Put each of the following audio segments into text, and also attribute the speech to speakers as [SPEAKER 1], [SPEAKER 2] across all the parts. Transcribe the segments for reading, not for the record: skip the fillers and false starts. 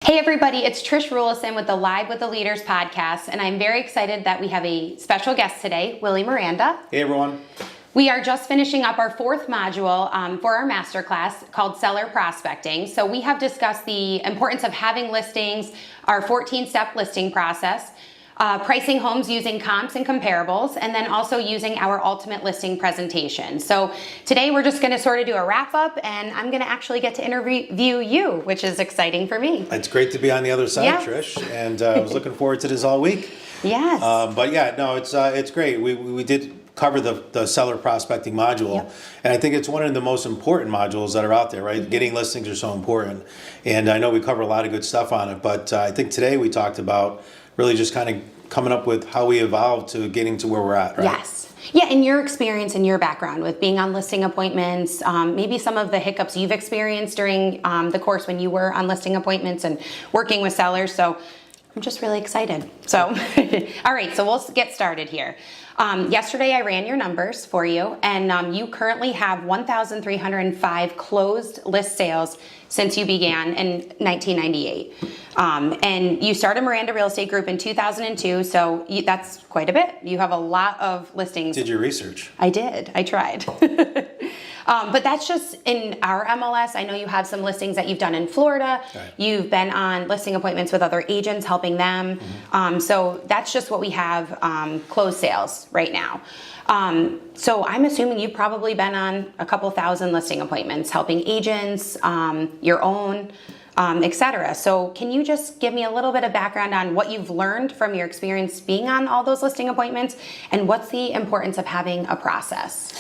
[SPEAKER 1] Hey everybody, it's Trish Rulison with the Live with the Leaders podcast, and I'm very excited that we have a special guest today, Willie Miranda.
[SPEAKER 2] Hey everyone.
[SPEAKER 1] We are just finishing up our fourth module for our masterclass called Seller Prospecting. So we have discussed the importance of having listings, our 14-step listing process, pricing homes using comps and comparables, and then also using our ultimate listing presentation. So today we're just going to sort of do a wrap up, and I'm going to actually get to interview you, which is exciting for me.
[SPEAKER 2] It's great to be on the other side,
[SPEAKER 1] Yeah.
[SPEAKER 2] Trish, and I was looking forward to this all week.
[SPEAKER 1] Yes.
[SPEAKER 2] But yeah, no, it's great. We did cover the seller prospecting module,
[SPEAKER 1] Yep.
[SPEAKER 2] and I think it's one of the most important modules that are out there, right? Getting listings are so important, and I know we cover a lot of good stuff on it, but I think today we talked about really just kind of coming up with how we evolved to getting to where we're at, right?
[SPEAKER 1] Yes. Yeah, and your experience and your background with being on listing appointments, maybe some of the hiccups you've experienced during the course when you were on listing appointments and working with sellers. So I'm just really excited. So, all right, so we'll get started here. Yesterday I ran your numbers for you, and you currently have 1,305 closed list sales since you began in 1998. And you started Miranda Real Estate Group in 2002, so that's quite a bit. You have a lot of listings.
[SPEAKER 2] Did your research?
[SPEAKER 1] I did. I tried. But that's just in our MLS. I know you have some listings that you've done in Florida.
[SPEAKER 2] Right.
[SPEAKER 1] You've been on listing appointments with other agents, helping them. So that's just what we have closed sales right now. So I'm assuming you've probably been on a couple thousand listing appointments, helping agents, your own, etc. So can you just give me a little bit of background on what you've learned from your experience being on all those listing appointments, and what's the importance of having a process?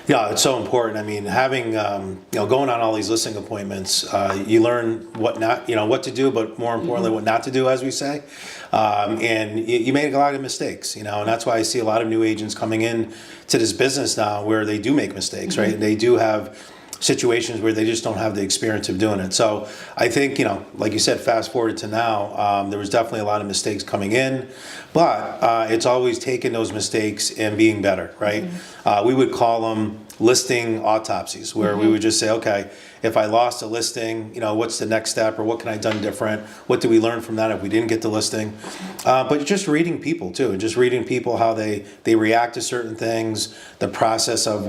[SPEAKER 2] Yeah, it's so important. I mean, having going on all these listing appointments, you learn what to do, but more importantly, what not to do, as we say. And you make a lot of mistakes, and that's why I see a lot of new agents coming in to this business now where they do make mistakes, right? They do have situations where they just don't have the experience of doing it. So I think, like you said, fast forward to now, there was definitely a lot of mistakes coming in, but it's always taking those mistakes and being better, right? We would call them listing autopsies, where we would just say, okay, if I lost a listing, what's the next step, or what can I have done different? What did we learn from that if we didn't get the listing? But just reading people too, and just reading people, how they react to certain things, the process of,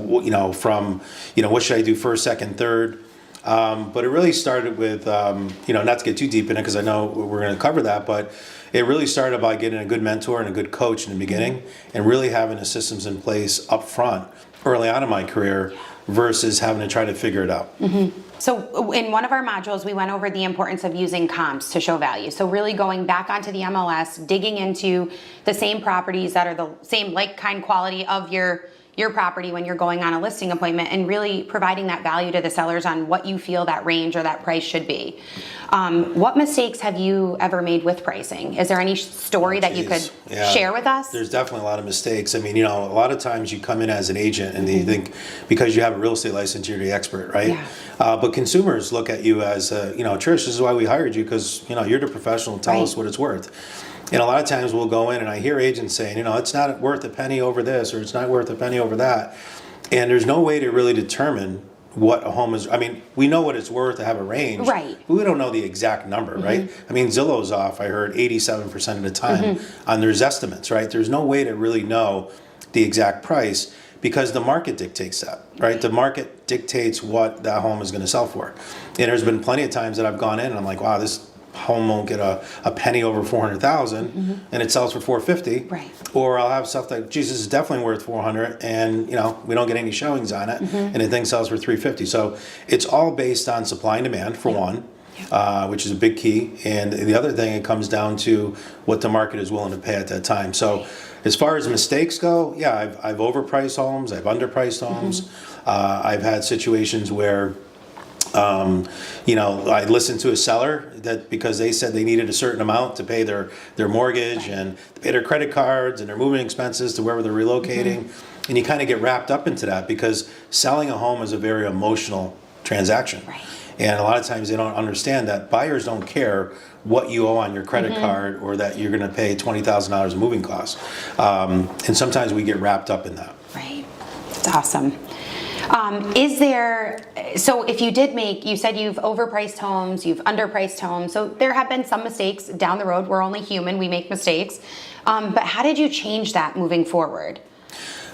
[SPEAKER 2] from, what should I do first, second, third? But it really started with, not to get too deep in it, because I know we're going to cover that, but it really started by getting a good mentor and a good coach in the beginning, and really having the systems in place up front early on in my career versus having to try to figure it out.
[SPEAKER 1] So in one of our modules, we went over the importance of using comps to show value. So really going back onto the MLS, digging into the same properties that are the same like kind quality of your property when you're going on a listing appointment, and really providing that value to the sellers on what you feel that range or that price should be. What mistakes have you ever made with pricing? Is there any story that you could share with us?
[SPEAKER 2] There's definitely a lot of mistakes. I mean, a lot of times you come in as an agent and you think because you have a real estate license, you're the expert, right?
[SPEAKER 1] Yeah.
[SPEAKER 2] But consumers look at you as, Trish, this is why we hired you, because, you're the professional, tell us what it's worth. And a lot of times we'll go in and I hear agents saying, it's not worth a penny over this, or it's not worth a penny over that. And there's no way to really determine what a home is. I mean, we know what it's worth to have a range.
[SPEAKER 1] Right.
[SPEAKER 2] But we don't know the exact number, right? I mean, Zillow's off, I heard 87% of the time on their estimates, right? There's no way to really know the exact price, because the market dictates that, right? The market dictates what that home is going to sell for. And there's been plenty of times that I've gone in and I'm like, wow, this home won't get a penny over 400,000 and it sells for 450.
[SPEAKER 1] Right.
[SPEAKER 2] Or I'll have stuff that, Jesus, is definitely worth 400 and we don't get any showings on it and the thing sells for 350. So it's all based on supply and demand for one, which is a big key. And the other thing, it comes down to what the market is willing to pay at that time. So as far as mistakes go, I've overpriced homes, I've underpriced homes. I've had situations where I listened to a seller that because they said they needed a certain amount to pay their mortgage and pay their credit cards and their moving expenses to wherever they're relocating. And you kind of get wrapped up into that, because selling a home is a very emotional transaction.
[SPEAKER 1] Right.
[SPEAKER 2] And a lot of times they don't understand that buyers don't care what you owe on your credit card, or that you're going to pay $20,000 in moving costs. And sometimes we get wrapped up in that.
[SPEAKER 1] Right. That's awesome. So if you did you said you've overpriced homes, you've underpriced homes, so there have been some mistakes down the road. We're only human, we make mistakes. But how did you change that moving forward?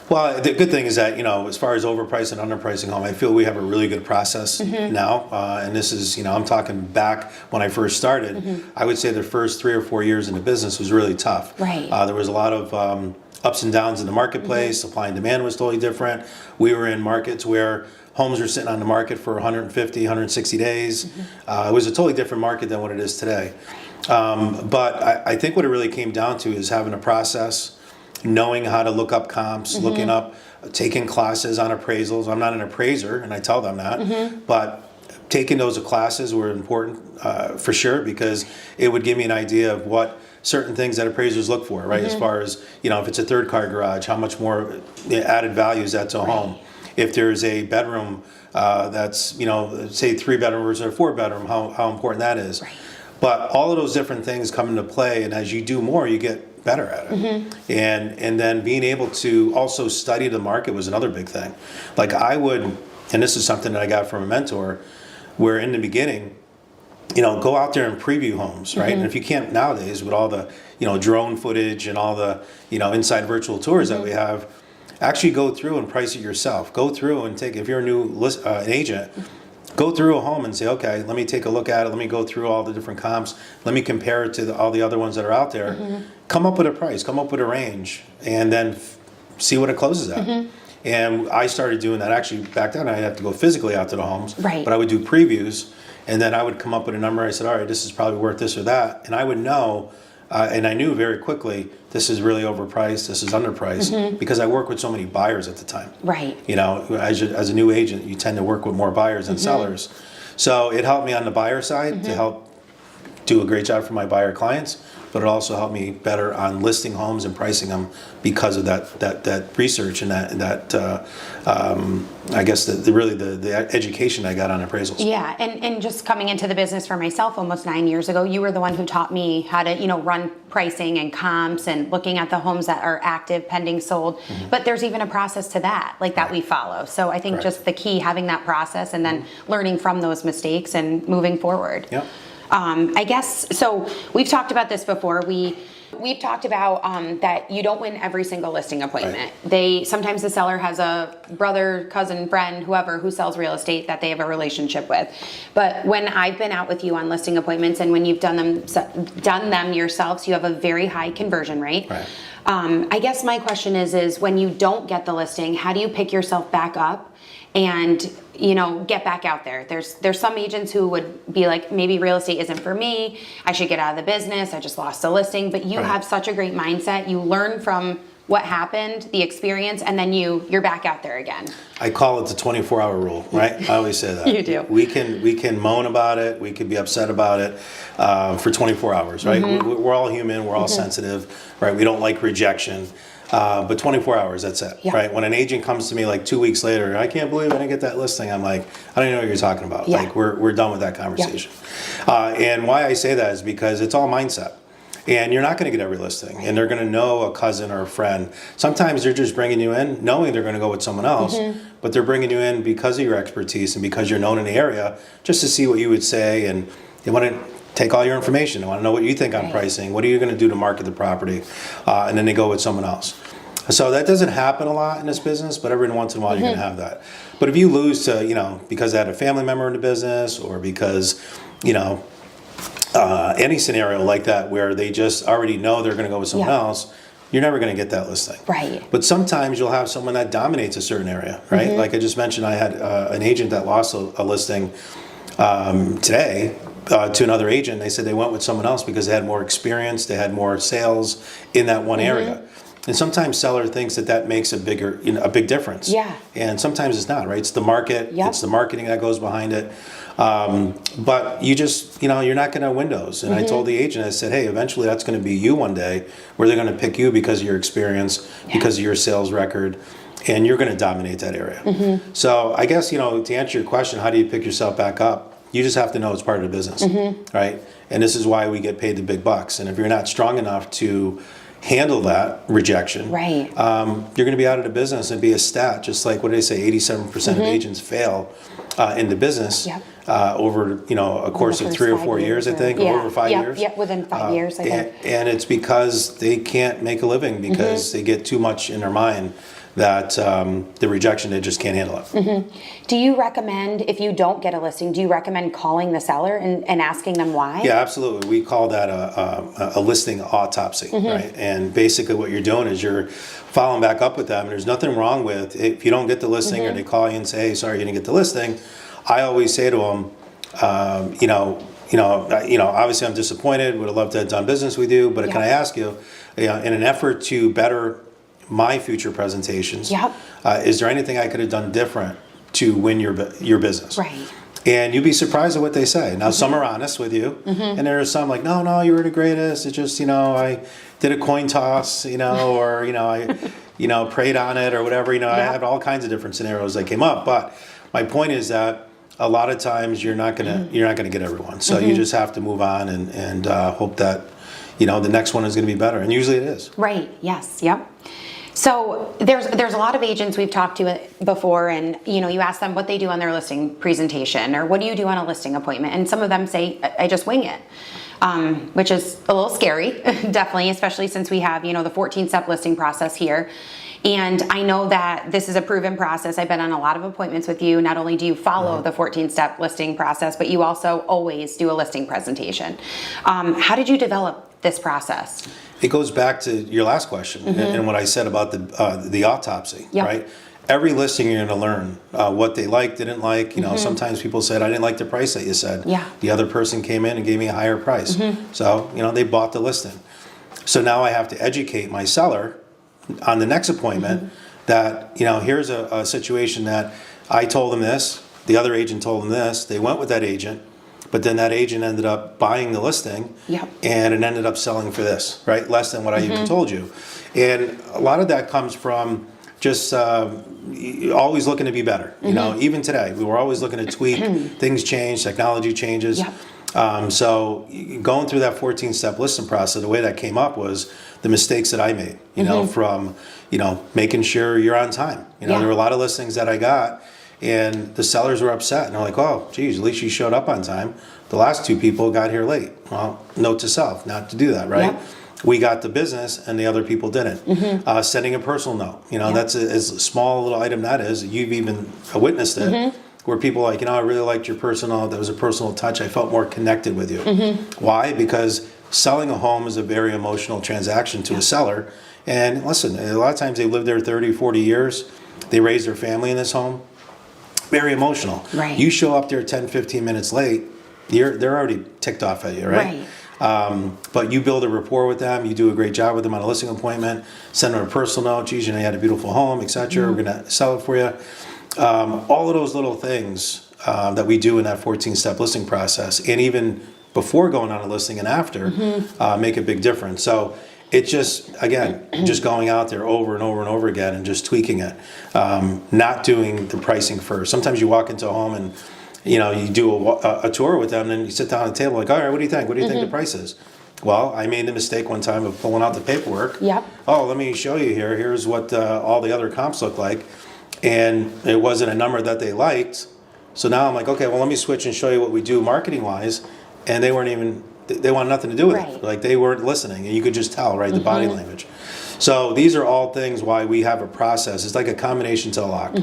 [SPEAKER 2] Well, the good thing is that, as far as overpricing and underpricing home, I feel we have a really good process now. And this is, I'm talking back when I first started. I would say the first 3 or 4 years in the business was really tough.
[SPEAKER 1] Right.
[SPEAKER 2] There was a lot of ups and downs in the marketplace. Supply and demand was totally different. We were in markets where homes were sitting on the market for 150, 160 days. It was a totally different market than what it is today. But I think what it really came down to is having a process, knowing how to look up comps, taking classes on appraisals. I'm not an appraiser, and I tell them that, but taking those classes were important for sure, because it would give me an idea of what certain things that appraisers look for, right? As far as, if it's a third car garage, how much more added value is that to a home? If there's a bedroom that's, say 3 bedrooms or 4 bedroom, how important that is.
[SPEAKER 1] Right.
[SPEAKER 2] But all of those different things come into play, and as you do more, you get better at it. And then being able to also study the market was another big thing. Like I would, and this is something that I got from a mentor, where in the beginning, go out there and preview homes, right? And if you can't nowadays with all the, drone footage and all the, inside virtual tours that we have, actually go through and price it yourself. Go through and if you're a new an agent, go through a home and say, okay, let me take a look at it. Let me go through all the different comps. Let me compare it to all the other ones that are out there. Come up with a price, come up with a range, and then see what it closes at. And I started doing that. Actually, back then, I'd have to go physically out to the homes.
[SPEAKER 1] Right.
[SPEAKER 2] But I would do previews, and then I would come up with a number. I said, all right, this is probably worth this or that. And I would know, and I knew very quickly, this is really overpriced, this is underpriced, because I worked with so many buyers at the time.
[SPEAKER 1] Right.
[SPEAKER 2] As a new agent, you tend to work with more buyers than sellers. So it helped me on the buyer side to help do a great job for my buyer clients, but it also helped me better on listing homes and pricing them because of that research and that I guess the education I got on appraisals.
[SPEAKER 1] Yeah, and just coming into the business for myself almost 9 years ago, you were the one who taught me how to, run pricing and comps and looking at the homes that are active, pending, sold. But there's even a process to that, that we follow. So I think just the key, having that process and then learning from those mistakes and moving forward.
[SPEAKER 2] Yep.
[SPEAKER 1] I guess, so we've talked about this before. We've talked about that you don't win every single listing appointment.
[SPEAKER 2] Right.
[SPEAKER 1] Sometimes the seller has a brother, cousin, friend, whoever who sells real estate that they have a relationship with. But when I've been out with you on listing appointments and when you've done them yourself, so you have a very high conversion rate.
[SPEAKER 2] Right.
[SPEAKER 1] I guess my question is when you don't get the listing, how do you pick yourself back up and get back out there? There's some agents who would be like, maybe real estate isn't for me, I should get out of the business, I just lost a listing. But you have such a great mindset. You learn from what happened, the experience, and then you're back out there again. I
[SPEAKER 2] call it the 24-hour rule, right? I always say that.
[SPEAKER 1] You do.
[SPEAKER 2] We can moan about it, we can be upset about it for 24 hours, right? We're all human, we're all sensitive, right? We don't like rejection. But 24 hours, that's it, right? When an agent comes to me 2 weeks later, I can't believe I didn't get that listing, I'm like, I don't even know what you're talking about. We're done with that conversation. And why I say that is because it's all mindset. And you're not going to get every listing, and they're going to know a cousin or a friend. Sometimes they're just bringing you in knowing they're going to go with someone else, but they're bringing you in because of your expertise and because you're known in the area, just to see what you would say, and they want to take all your information. They want to know what you think on pricing. What are you going to do to market the property? And then they go with someone else. So that doesn't happen a lot in this business, but every once in a while you're going to have that. But if you lose to, because they had a family member in the business, or because, any scenario like that where they just already know they're going to go with someone else, you're never going to get that listing.
[SPEAKER 1] Right.
[SPEAKER 2] But sometimes you'll have someone that dominates a certain area, right? Like I just mentioned, I had an agent that lost a listing today to another agent. They said they went with someone else because they had more experience, they had more sales in that one area. And sometimes seller thinks that makes a big difference.
[SPEAKER 1] Yeah.
[SPEAKER 2] And sometimes it's not, right? It's the market, it's the marketing that goes behind it. But you just, you're not going to win those. And I told the agent, I said, hey, eventually that's going to be you one day, where they're going to pick you because of your experience, because of your sales record, and you're going to dominate that area. So I guess, to answer your question, how do you pick yourself back up? You just have to know it's part of the business, right? And this is why we get paid the big bucks. And if you're not strong enough to handle that rejection,
[SPEAKER 1] Right.
[SPEAKER 2] you're going to be out of the business and be a stat. Just like, what did they say? 87% of agents fail in the business
[SPEAKER 1] Yep.
[SPEAKER 2] over a course of
[SPEAKER 1] first
[SPEAKER 2] 3 or
[SPEAKER 1] 5
[SPEAKER 2] 4 years, I think,
[SPEAKER 1] yeah.
[SPEAKER 2] or over 5
[SPEAKER 1] Yep,
[SPEAKER 2] years.
[SPEAKER 1] Yep, within 5 years, I think.
[SPEAKER 2] And it's because they can't make a living because they get too much in their mind that the rejection, they just can't handle it.
[SPEAKER 1] Do you recommend, if you don't get a listing, do you recommend calling the seller and asking them why?
[SPEAKER 2] Yeah, absolutely. We call that a listing autopsy, right? And basically what you're doing is you're following back up with them. There's nothing wrong with, if you don't get the listing or they call you and say, hey, sorry, you didn't get the listing. I always say to them, obviously I'm disappointed, would have loved to have done business with you, but can I ask you, in an effort to better my future presentations, is there anything I could have done different to win your business?
[SPEAKER 1] Right.
[SPEAKER 2] And you'd be surprised at what they say. Now, some are honest with you, and there are some like, no, you were the greatest. It's just, I did a coin toss, or, I, prayed on it or whatever. I had all kinds of different scenarios that came up. But my point is that a lot of times you're not gonna get everyone. So you just have to move on and hope that, the next one is going to be better. And usually it is.
[SPEAKER 1] Right. Yes. Yep. So there's a lot of agents we've talked to before, and you ask them what they do on their listing presentation or what do you do on a listing appointment, and some of them say I just wing it, which is a little scary, definitely, especially since we have the 14-step listing process here. And I know that this is a proven process. I've been on a lot of appointments with you. Not only do you follow the 14-step listing process, but you also always do a listing presentation. How did you develop this process?
[SPEAKER 2] It goes back to your last question and what I said about the autopsy, right? Every listing you're going to learn what they liked, didn't like. Sometimes people said, I didn't like the price that you said.
[SPEAKER 1] Yeah.
[SPEAKER 2] The other person came in and gave me a higher price. So, they bought the listing. So now I have to educate my seller on the next appointment that, here's a situation that I told them this, the other agent told them this, they went with that agent. But then that agent ended up buying the listing, and it ended up selling for this, right? Less than what I even told you. And a lot of that comes from just always looking to be better. Even today, we were always looking to tweak. Things change, technology changes. So going through that 14-step listing process, the way that came up was the mistakes that I made, from, making sure you're on time. There were a lot of listings that I got, and the sellers were upset, and they're like, oh, geez, at least you showed up on time. The last 2 people got here late. Well, note to self, not to do that, right? We got the business, and the other people didn't. Sending a personal note, that's as small a little item that is. You've even witnessed it, where people are like, I really liked your personal, that was a personal touch. I felt more connected with you. Why? Because selling a home is a very emotional transaction to a seller. And listen, a lot of times they live there 30, 40 years. They raise their family in this home. Very emotional.
[SPEAKER 1] Right.
[SPEAKER 2] You show up there 10, 15 minutes late, they're already ticked off at you, right? But you build a rapport with them, you do a great job with them on a listing appointment, send them a personal note, geez, you had a beautiful home, etc. We're going to sell it for you. All of those little things that we do in that 14-step listing process, and even before going on a listing and after, make a big difference. So it's just, again, just going out there over and over and over again and just tweaking it. Not doing the pricing first. Sometimes you walk into a home and, you do a tour with them, and then you sit down at the table like, all right, what do you think? What do you think the price is? Well, I made the mistake one time of pulling out the paperwork. Oh, let me show you here. Here's what all the other comps look like. And it wasn't a number that they liked. So now I'm like, okay, well, let me switch and show you what we do marketing-wise. And they wanted nothing to do with it. Like, they weren't listening, and you could just tell, right, the body language. So these are all things why we have a process. It's like a combination to a lock.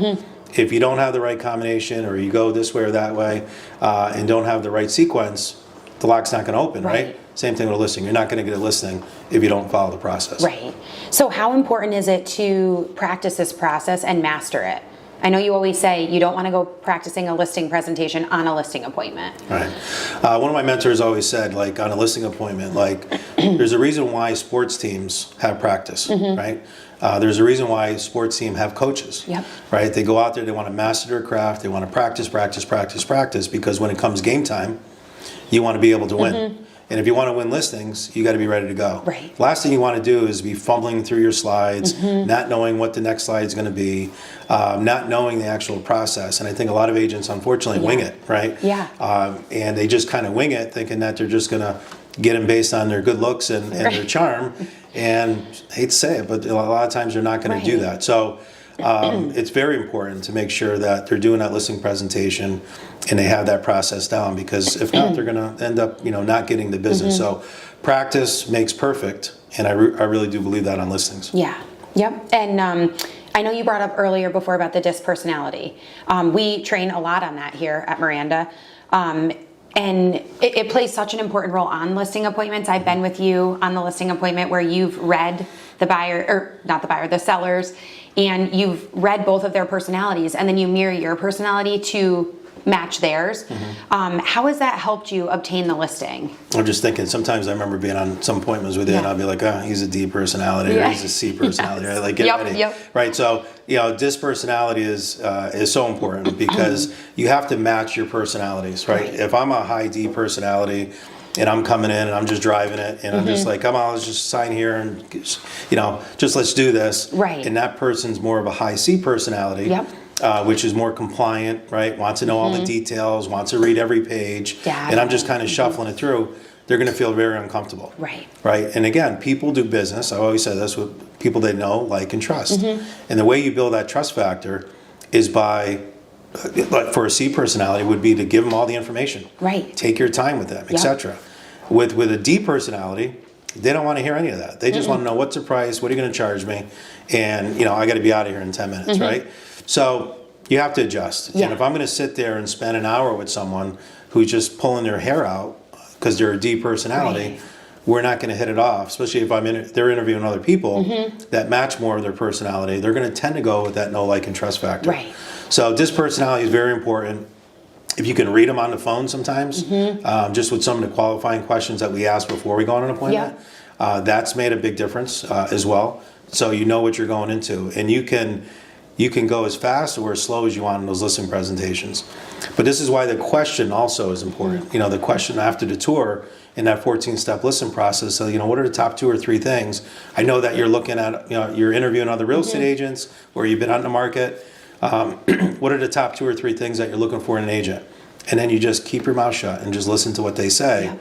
[SPEAKER 2] If you don't have the right combination, or you go this way or that way, and don't have the right sequence, the lock's not going to open, right? Same thing with a listing. You're not going to get a listing if you don't follow the process.
[SPEAKER 1] Right. So how important is it to practice this process and master it? I know you always say you don't want to go practicing a listing presentation on a listing appointment.
[SPEAKER 2] Right. One of my mentors always said, like, on a listing appointment, like, there's a reason why sports teams have practice, right? There's a reason why sports teams have coaches, right? They go out there, they want to master their craft, they want to practice, because when it comes game time, you want to be able to win. And if you want to win listings, you got to be ready to go.
[SPEAKER 1] Right.
[SPEAKER 2] Last thing you want to do is be fumbling through your slides, not knowing what the next slide is going to be, not knowing the actual process. And I think a lot of agents, unfortunately, wing it, right?
[SPEAKER 1] Yeah.
[SPEAKER 2] And they just kind of wing it, thinking that they're just going to, get them based on their good looks and their charm. And I hate to say it, but a lot of times they're not going to do that. So it's very important to make sure that they're doing that listing presentation and they have that process down, because if not, they're going to end up, not getting the business. So practice makes perfect, and I really do believe that on listings.
[SPEAKER 1] Yeah. Yep. And I know you brought up earlier before about the disc personality. We train a lot on that here at Miranda. And it plays such an important role on listing appointments. I've been with you on the listing appointment where you've read the buyer, or not the buyer, the sellers, and you've read both of their personalities, and then you mirror your personality to match theirs. How has that helped you obtain the listing?
[SPEAKER 2] I'm just thinking, sometimes I remember being on some appointments with you, and I'll be like, oh, he's a D personality, or he's a C personality, right? Like, get ready. Right, so, disc personality is so important, because you have to match your personalities, right? If I'm a high D personality, and I'm coming in and I'm just driving it, and I'm just like, come on, let's just sign here, and, just let's do this.
[SPEAKER 1] Right.
[SPEAKER 2] And that person's more of a high C personality. Which is more compliant, right? Wants to know all the details, wants to read every page, and I'm just kind of shuffling it through. They're going to feel very uncomfortable. Right. And again, people do business, I always say this, with people they know, like, and trust. And the way you build that trust factor is by, like, for a C personality, would be to give them all the information. Right. Take your time with them, etc. With a D personality, they don't want to hear any of that. They just want to know, what's the price, what are you going to charge me, and I got to be out of here in 10 minutes, right? So you have to adjust. And if I'm going to sit there and spend an hour with someone who's just pulling their hair out because they're a D personality, we're not going to hit it off. Especially if they're interviewing other people that match more of their personality. They're going to tend to go with that know, like, and trust factor. So this personality is very important. If you can read them on the phone sometimes, just with some of the qualifying questions that we ask before we go on an appointment, that's made a big difference as well. So you know what you're going into, and you can go as fast or as slow as you want in those listing presentations. But this is why the question also is important. The question after the tour in that 14-step listing process. So, what are the top 2 or 3 things? I know that you're looking at, you're interviewing other real estate agents, or you've been on the market. What are the top 2 or 3 things that you're looking for in an agent? And then you just keep your mouth shut and just listen to what they say.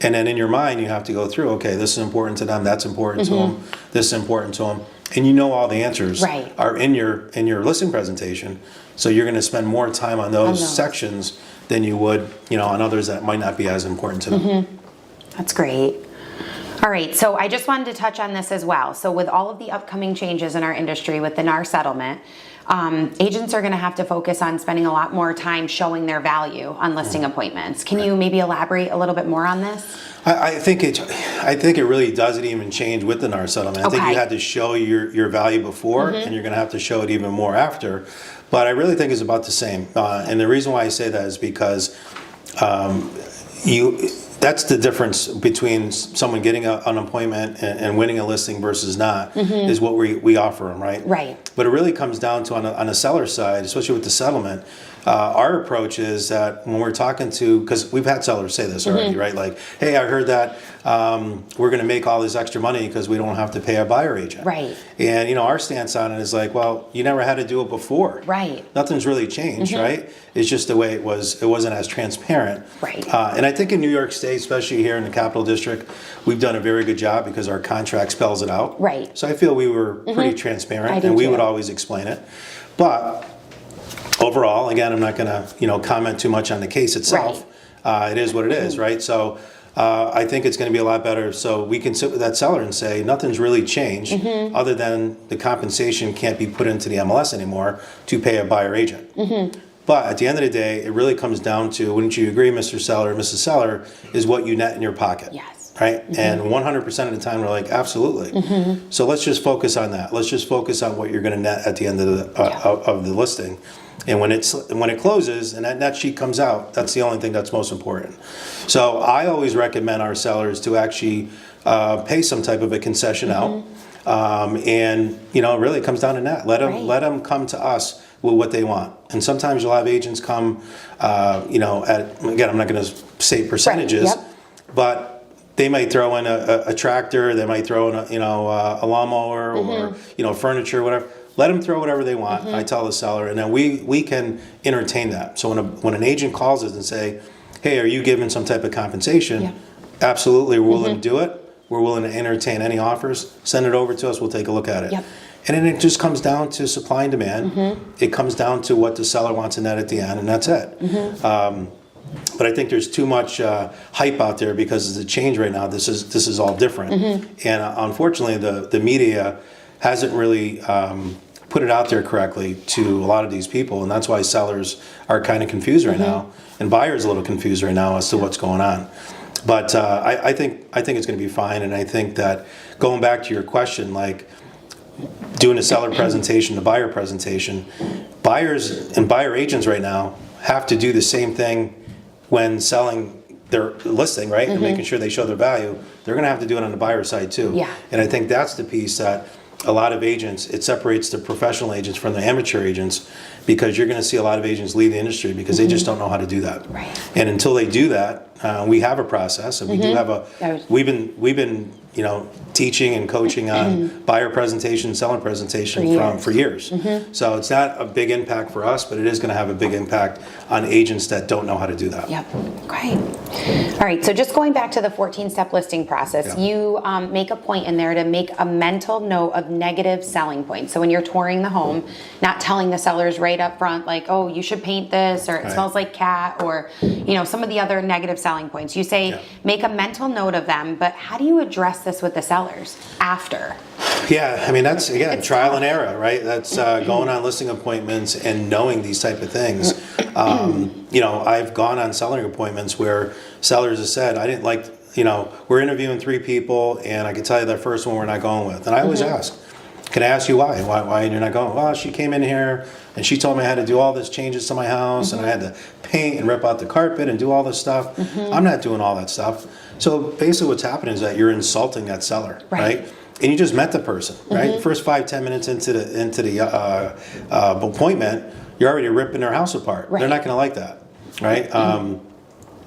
[SPEAKER 2] And then in your mind, you have to go through, okay, this is important to them, that's important to them, this is important to them. And all the answers are in your listing presentation. So you're going to spend more time on those sections than you would, on others that might not be as important to them.
[SPEAKER 1] That's great. All right, so I just wanted to touch on this as well. So with all of the upcoming changes in our industry with the NAR settlement, agents are going to have to focus on spending a lot more time showing their value on listing appointments. Can you maybe elaborate a little bit more on this?
[SPEAKER 2] I think it really doesn't even change with the NAR settlement. I think you had to show your value before, and you're going to have to show it even more after. But I really think it's about the same. And the reason why I say that is because that's the difference between someone getting an appointment and winning a listing versus not, is what we offer them, right? But it really comes down to, on the seller side, especially with the settlement, our approach is that when we're talking to, because we've had sellers say this already, right? Like, hey, I heard that we're going to make all this extra money because we don't have to pay a buyer agent. And, our stance on it is like, well, you never had to do it before. Nothing's really changed, right? It's just the way it was. It wasn't as transparent. And I think in New York State, especially here in the Capital District, we've done a very good job because our contract spells it out. So I feel we were pretty transparent, and we would always explain it. But overall, again, I'm not going to comment too much on the case itself. It is what it is, right? So I think it's going to be a lot better. So we can sit with that seller and say nothing's really changed, other than the compensation can't be put into the MLS anymore to pay a buyer agent. But at the end of the day, it really comes down to, wouldn't you agree, Mr. Seller, Mrs. Seller, is what you net in your pocket. Right? And 100% of the time we're like, absolutely. So let's just focus on that. Let's just focus on what you're going to net at the end of the listing. And when it closes and that net sheet comes out, that's the only thing that's most important. So I always recommend our sellers to actually pay some type of a concession out. And it really comes down to that. Let them come to us with what they want. And sometimes you'll have agents come, again, I'm not going to say percentages, but they might throw in a tractor, they might throw in a lawnmower or furniture, whatever. Let them throw whatever they want. I tell the seller, and then we can entertain that. So when an agent calls us and say, "Hey, are you giving some type of compensation?" absolutely, we're willing to do it. We're willing to entertain any offers. Send it over to us. We'll take a look at it.
[SPEAKER 1] Yep.
[SPEAKER 2] And then it just comes down to supply and demand. It comes down to what the seller wants in net at the end, and that's it. But I think there's too much hype out there because of the change right now. This is all different, and unfortunately, the media hasn't really put it out there correctly to a lot of these people, and that's why sellers are kind of confused right now, and buyers a little confused right now as to what's going on. But I think it's going to be fine, and I think that going back to your question, like doing a seller presentation, the buyer presentation, buyers and buyer agents right now have to do the same thing when selling their listing, right? And making sure they show their value. They're going to have to do it on the buyer side too.
[SPEAKER 1] Yeah.
[SPEAKER 2] And I think that's the piece that a lot of agents, it separates the professional agents from the amateur agents, because you're going to see a lot of agents leave the industry because they just don't know how to do that.
[SPEAKER 1] Right.
[SPEAKER 2] And until they do that, we have a process, and we do have we've been teaching and coaching on buyer presentation, seller presentation for years. So it's not a big impact for us, but it is going to have a big impact on agents that don't know how to do that.
[SPEAKER 1] Yep. Great. All right. So just going back to the 14-step listing process, you make a point in there to make a mental note of negative selling points. So when you're touring the home, not telling the sellers right up front, like, oh, you should paint this, or it smells like cat, or some of the other negative selling points. You say make a mental note of them, but how do you address this with the sellers after?
[SPEAKER 2] Yeah, I mean, that's, again, trial and error, right? That's going on listing appointments and knowing these type of things. I've gone on selling appointments where sellers have said, I didn't like, we're interviewing 3 people, and I can tell you the first one we're not going with. And I always ask, can I ask you why? Why you're not going? Well, she came in here and she told me I had to do all these changes to my house, and I had to paint and rip out the carpet and do all this stuff. I'm not doing all that stuff. So basically what's happening is that you're insulting that seller, right? And you just met the person, right? First 5-10 minutes into the appointment, you're already ripping their house apart. They're not going to like that, right?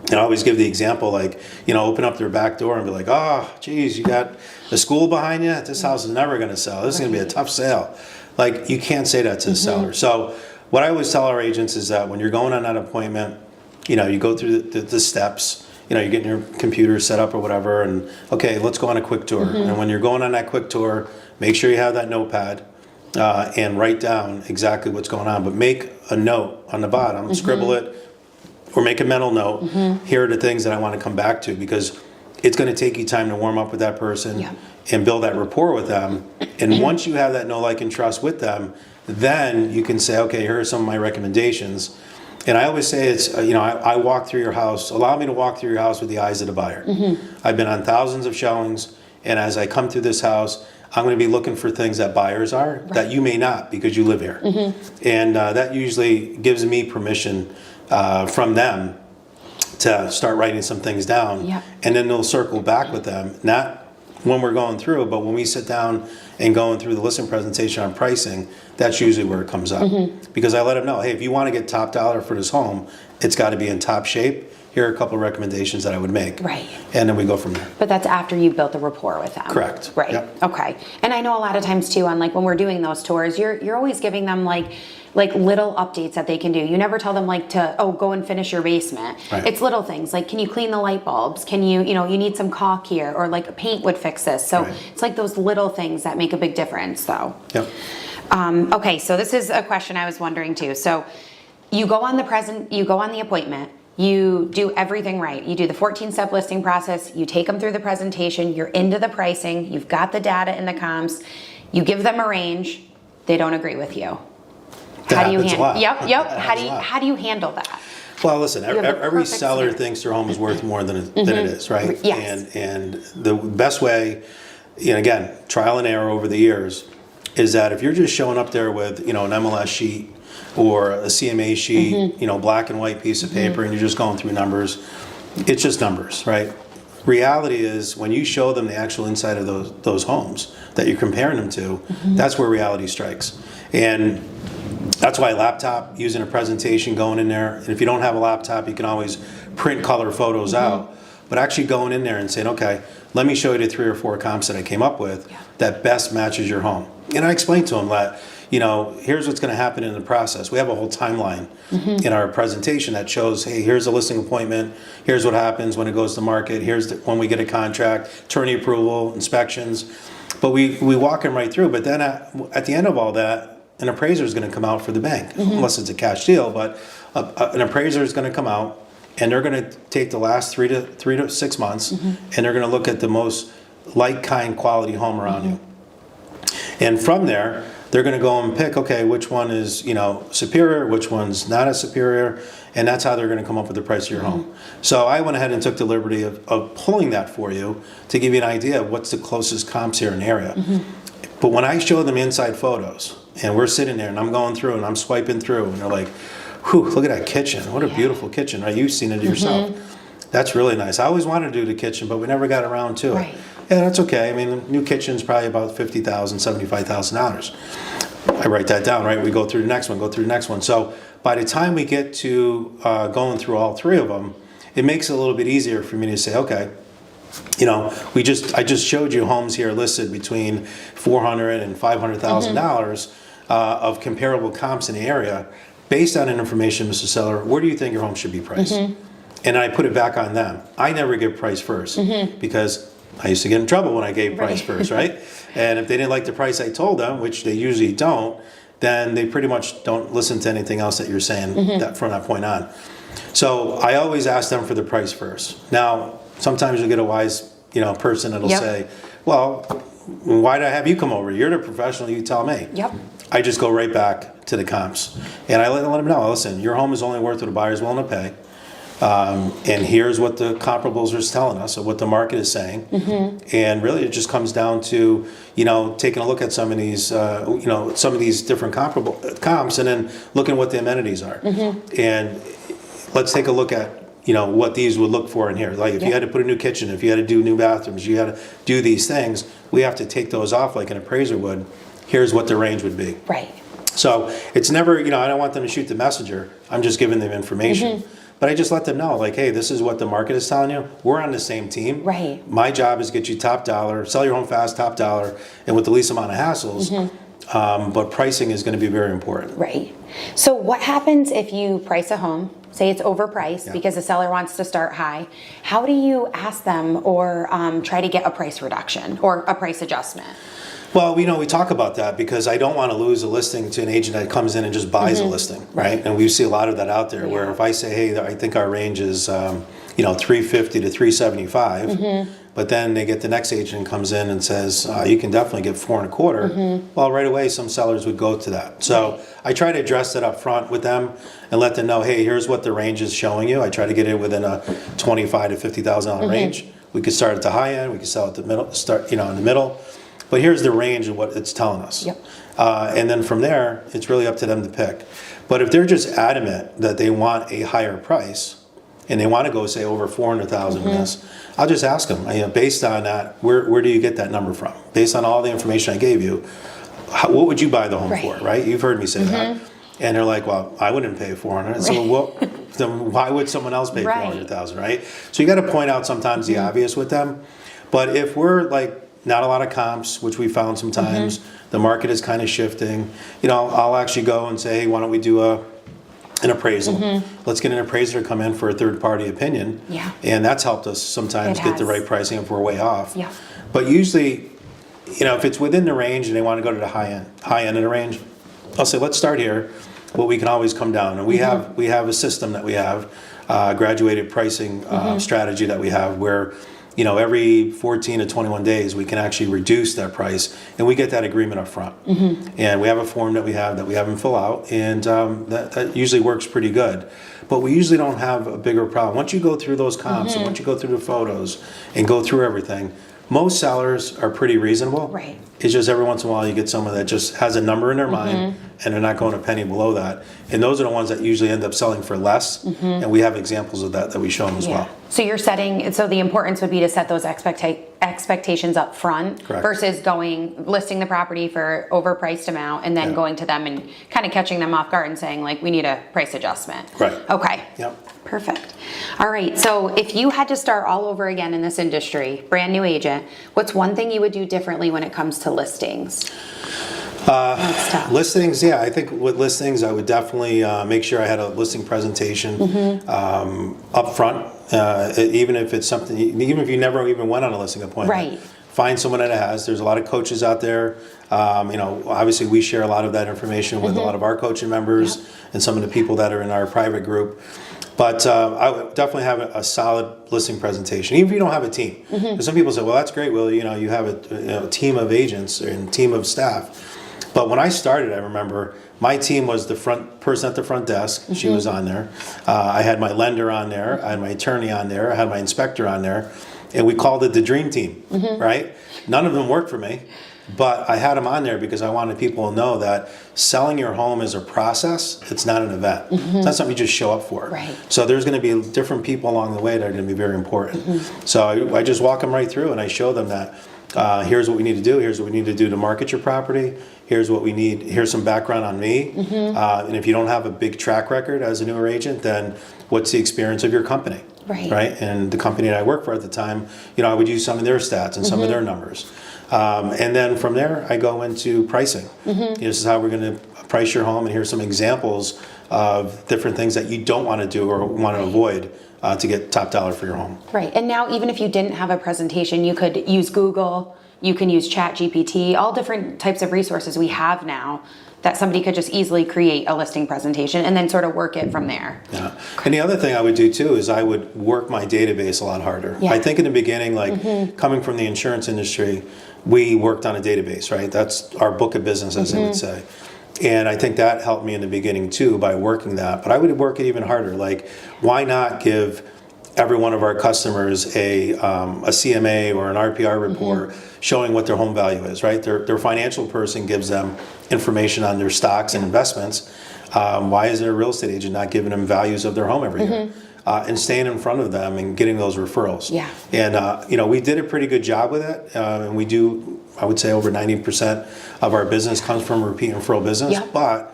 [SPEAKER 2] And I always give the example, like, open up their back door and be like, oh, geez, you got the school behind you? This house is never going to sell. This is going to be a tough sale. Like, you can't say that to the seller. So what I always tell our agents is that when you're going on that appointment, you go through the steps. You're getting your computer set up or whatever, and okay, let's go on a quick tour. And when you're going on that quick tour, make sure you have that notepad and write down exactly what's going on. But make a note on the bottom, scribble it, or make a mental note. Here are the things that I want to come back to, because it's going to take you time to warm up with that person and build that rapport with them. And once you have that know, like, and trust with them, then you can say, okay, here are some of my recommendations. And I always say it's, I walk through your house. Allow me to walk through your house with the eyes of the buyer. I've been on thousands of showings, and as I come through this house, I'm going to be looking for things that buyers are that you may not, because you live here. And that usually gives me permission from them to start writing some things down. And then they'll circle back with them, not when we're going through, but when we sit down and going through the listing presentation on pricing, that's usually where it comes up. Because I let them know, hey, if you want to get top dollar for this home, it's got to be in top shape. Here are a couple of recommendations that I would make. And then we go from there.
[SPEAKER 1] But that's after you built the rapport with them.
[SPEAKER 2] Correct.
[SPEAKER 1] Okay. And I know a lot of times too, on, like, when we're doing those tours, you're always giving them like little updates that they can do. You never tell them, like, to go and finish your basement. It's little things like, can you clean the light bulbs? Can you you need some caulk here, or like paint would fix this. So it's like those little things that make a big difference though. Okay, so this is a question I was wondering too. So you go on the appointment, you do everything right. You do the 14-step listing process, you take them through the presentation, you're into the pricing, you've got the data and the comps, you give them a range, they don't agree with you. How do you handle? How do you handle that?
[SPEAKER 2] Well, listen, every seller thinks their home is worth more than it is, right? And the best way, again, trial and error over the years, is that if you're just showing up there with, an MLS sheet or a CMA sheet, black and white piece of paper, and you're just going through numbers, it's just numbers, right? Reality is, when you show them the actual inside of those homes that you're comparing them to, that's where reality strikes. And that's why laptop, using a presentation, going in there, and if you don't have a laptop, you can always print color photos out, but actually going in there and saying, okay, let me show you the 3 or 4 comps that I came up with that best matches your home. And I explained to them that, here's what's going to happen in the process. We have a whole timeline in our presentation that shows, hey, here's a listing appointment, here's what happens when it goes to market, here's when we get a contract, attorney approval, inspections. But we walk them right through. But then at the end of all that, an appraiser is going to come out for the bank, unless it's a cash deal. But an appraiser is going to come out, and they're going to take the last 3 to 6 months, and they're going to look at the most like kind quality home around you. And from there, they're going to go and pick, okay, which one is superior, which one's not as superior, and that's how they're going to come up with the price of your home. So I went ahead and took the liberty of pulling that for you to give you an idea of what's the closest comps here in the area. But when I show them inside photos, and we're sitting there, and I'm going through, and I'm swiping through, and they're like, whew, look at that kitchen. What a beautiful kitchen, right? You've seen it yourself. That's really nice. I always wanted to do the kitchen, but we never got around to it. Yeah, that's okay. I mean, the new kitchen's probably about $50,000, $75,000. I write that down, right? We go through the next one, So by the time we get to going through all three of them, it makes it a little bit easier for me to say, okay, I just showed you homes here listed between $400,000 and $500,000 of comparable comps in the area. Based on that information, Mr. Seller, where do you think your home should be priced? And I put it back on them. I never give price first because I used to get in trouble when I gave price first, right? And if they didn't like the price I told them, which they usually don't, then they pretty much don't listen to anything else that you're saying that from that point on. So I always ask them for the price first. Now, sometimes you'll get a wise, person that'll say, well, why did I have you come over? You're the professional, you tell me. I just go right back to the comps. And I let them know, listen, your home is only worth what a buyer's willing to pay. And here's what the comparables are telling us, of what the market is saying. And really it just comes down to, taking a look at some of these, some of these different comparable comps, and then looking at what the amenities are. And let's take a look at, what these would look for in here. Like if you had to put a new kitchen, if you had to do new bathrooms, you had to do these things, we have to take those off like an appraiser would. Here's what the range would be. So it's never, I don't want them to shoot the messenger. I'm just giving them information. But I just let them know, like, hey, this is what the market is telling you. We're on the same team. My job is to get you top dollar, sell your home fast, top dollar, and with the least amount of hassles. But pricing is going to be very important.
[SPEAKER 1] So what happens if you price a home, say it's overpriced because the seller wants to start high? How do you ask them or try to get a price reduction or a price adjustment?
[SPEAKER 2] Well, we talk about that because I don't want to lose a listing to an agent that comes in and just buys a listing, right? And we see a lot of that out there where if I say, hey, I think our range is, $350 to $375, but then they get the next agent and comes in and says, you can definitely get $425. Well, right away, some sellers would go to that. So I try to address that up front with them and let them know, hey, here's what the range is showing you. I try to get it within a $25,000 to $50,000 range. We could start at the high end, we could sell at the middle, start, in the middle. But here's the range of what it's telling us. And then from there, it's really up to them to pick. But if they're just adamant that they want a higher price, and they want to go, say, over $400,000 in this, I'll just ask them, based on that, where do you get that number from? Based on all the information I gave you, what would you buy the home for, right? You've heard me say that. And they're like, well, I wouldn't pay $400,000. So then why would someone else pay $400,000, right? So you got to point out sometimes the obvious with them. But if we're like, not a lot of comps, which we found sometimes, the market is kind of shifting, I'll actually go and say, hey, why don't we do an appraisal? Let's get an appraiser to come in for a third-party opinion. And that's helped us sometimes get the right pricing if we're way off. But usually, if it's within the range and they want to go to the high end of the range, I'll say, let's start here, but we can always come down. And we have a system that we have, graduated pricing strategy that we have where every 14 to 21 days, we can actually reduce that price, and we get that agreement up front. And we have a form that we have them fill out, and that usually works pretty good. But we usually don't have a bigger problem. Once you go through those comps, and once you go through the photos, and go through everything, most sellers are pretty reasonable. It's just every once in a while you get someone that just has a number in their mind, and they're not going a penny below that. And those are the ones that usually end up selling for less. And we have examples of that we show them as well.
[SPEAKER 1] So so the importance would be to set those expectations up front versus listing the property for overpriced amount and then going to them and kind of catching them off guard and saying, like, we need a price adjustment. Okay. Perfect. All right. So if you had to start all over again in this industry, brand new agent, what's one thing you would do differently when it comes to listings? That's tough.
[SPEAKER 2] Listings, yeah, I think with listings, I would definitely make sure I had a listing presentation up front, even if it's something, even if you never even went on a listing appointment.
[SPEAKER 1] Right.
[SPEAKER 2] Find someone that has. There's a lot of coaches out there. Obviously we share a lot of that information with a lot of our coaching members and some of the people that are in our private group. But I would definitely have a solid listing presentation, even if you don't have a team. Because some people say, well, that's great, Will, you have a team of agents and team of staff. But when I started, I remember my team was the front person at the front desk. She was on there. I had my lender on there. I had my attorney on there. I had my inspector on there. And we called it the dream team, right? None of them worked for me, but I had them on there because I wanted people to know that selling your home is a process. It's not an event. It's not something you just show up for.
[SPEAKER 1] Right.
[SPEAKER 2] So there's going to be different people along the way that are going to be very important. So I just walk them right through and I show them that here's what we need to do. Here's what we need to do to market your property. Here's what we need. Here's some background on me. And if you don't have a big track record as a newer agent, then what's the experience of your company? Right. And the company that I worked for at the time, I would use some of their stats and some of their numbers. And then from there, I go into pricing. This is how we're going to price your home. And here's some examples of different things that you don't want to do or want to avoid to get top dollar for your home.
[SPEAKER 1] Right. And now, even if you didn't have a presentation, you could use Google, you can use ChatGPT, all different types of resources we have now that somebody could just easily create a listing presentation and then sort of work it from there.
[SPEAKER 2] Yeah. And the other thing I would do too is I would work my database a lot harder.
[SPEAKER 1] Yeah.
[SPEAKER 2] I think in the beginning, coming from the insurance industry, we worked on a database, right? That's our book of business, as they would say. And I think that helped me in the beginning too by working that. But I would work it even harder. Why not give every one of our customers a CMA or an RPR report showing what their home value is, right? Their financial person gives them information on their stocks and investments. Why is their real estate agent not giving them values of their home every year? And staying in front of them and getting those referrals.
[SPEAKER 1] Yeah.
[SPEAKER 2] And, we did a pretty good job with it. And we do, I would say over 90% of our business comes from repeat and referral business.
[SPEAKER 1] Yeah.
[SPEAKER 2] But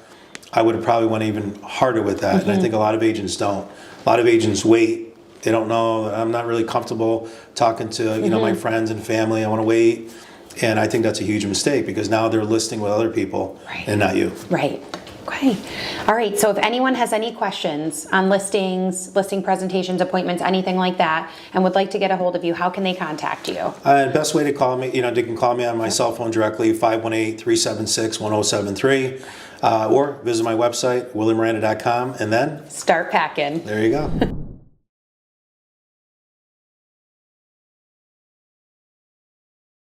[SPEAKER 2] I would have probably went even harder with that. And I think a lot of agents don't. A lot of agents wait. They don't know. I'm not really comfortable talking to my friends and family. I want to wait, and I think that's a huge mistake because now they're listing with other people and not you.
[SPEAKER 1] Right. Okay. All right. So if anyone has any questions on listings, listing presentations, appointments, anything like that, and would like to get a hold of you, how can they contact you?
[SPEAKER 2] Best way to call me, they can call me on my cell phone directly, 518-376-1073, or visit my website, wmiranda.com, and then
[SPEAKER 1] Start packing.
[SPEAKER 2] there you go.